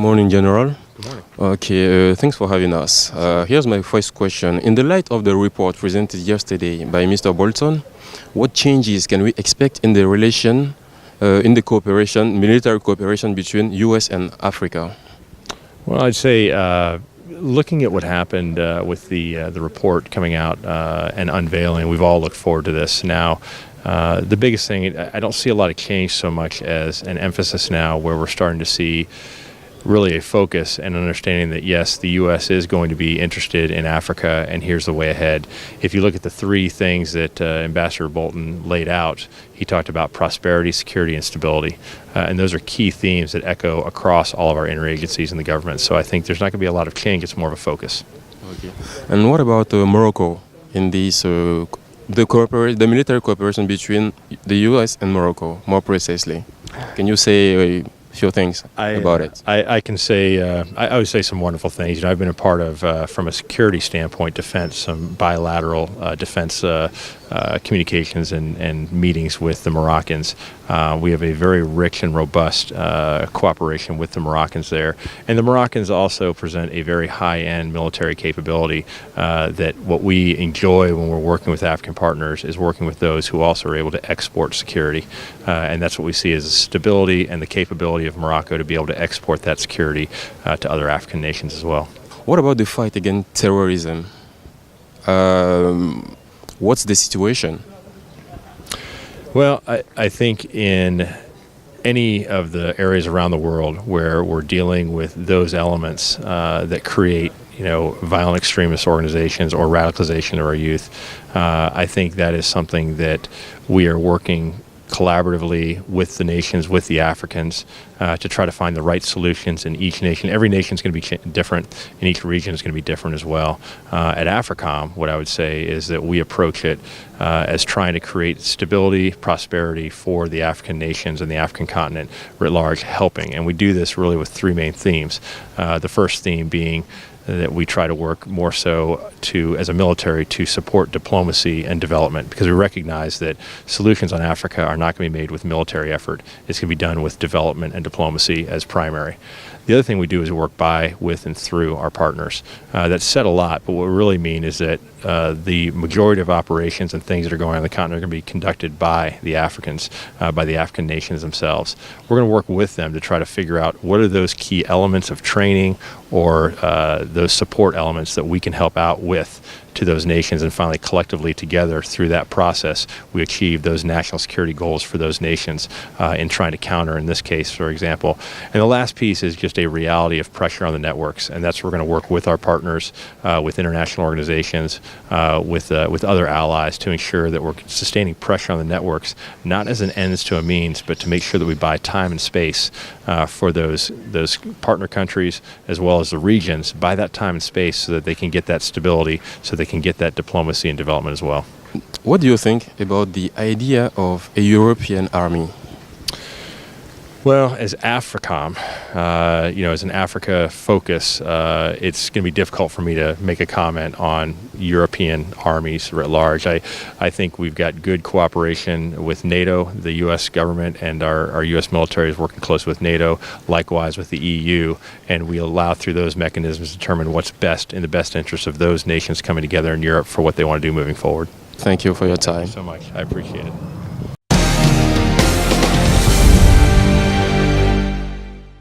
morning, General. Good morning. Okay, thanks for having us. Here's my first question. In the light of the report presented yesterday by Mr. Bolton, what changes can we expect in the relation, in the cooperation, military cooperation between US and Africa? Well, I'd say looking at what happened with the report coming out and unveiling, we've all looked forward to this. Now, the biggest thing, I don't see a lot of change so much as an emphasis now where we're starting to see really a focus and understanding that, yes, the U.S. is going to be interested in Africa, and here's the way ahead. If you look at the three things that Ambassador Bolton laid out, he talked about prosperity, security, and stability. And those are key themes that echo across all of our interagencies in the government. So I think there's not going to be a lot of change. It's more of a focus. Okay. And what about Morocco in this, the military cooperation between the U.S. and Morocco, more precisely? Can you say few things about it? I can say, I would say some wonderful things. You know, I've been a part of, from a security standpoint, defense, some bilateral defense communications and meetings with the Moroccans. We have a very rich and robust cooperation with the Moroccans there. And the Moroccans also present a very high-end military capability that what we enjoy when we're working with African partners is working with those who also are able to export security. And that's what we see as the stability and the capability of Morocco to be able to export that security to other African nations as well. What about the fight against terrorism? What's the situation? Well, I think in any of the areas around the world where we're dealing with those elements that create, you know, violent extremist organizations or radicalization of our youth, I think that is something that we are working collaboratively with the nations, with the Africans, to try to find the right solutions in each nation. Every nation is going to be different, and each region is going to be different as well. At AFRICOM, what I would say is that we approach it as trying to create stability, prosperity for the African nations and the African continent writ large, helping. And we do this really with three main themes. The first theme being that we try to work more so as a military to support diplomacy and development, because we recognize that solutions on Africa are not going to be made with military effort. It's going to be done with development and diplomacy as primary. The other thing we do is work by, with, and through our partners. That's said a lot, but what we really mean is that the majority of operations and things that are going on in the continent are going to be conducted by the Africans, by the African nations themselves. We're going to work with them to try to figure out what are those key elements of training or those support elements that we can help out with to those nations, and finally collectively together through that process we achieve those national security goals for those nations in trying to counter, in this case, for example. And the last piece is just a reality of pressure on the networks, and that's where we're going to work with our partners, with international organizations, with other allies to ensure that we're sustaining pressure on the networks, not as an ends to a means, but to make sure that we buy time and space for those partner countries as well as the regions, buy that time and space so that they can get that stability, so they can get that diplomacy and development as well. What do you think about the idea of a European army? Well, as AFRICOM, as an Africa focus, it's going to be difficult for me to make a comment on European armies writ large. I think we've got good cooperation with NATO. The U.S. government and our U.S. military is working close with NATO, likewise with the EU, and we allow through those mechanisms to determine what's best in the best interest of those nations coming together in Europe for what they want to do moving forward. Thank you for your time. Thank you so much. I appreciate it.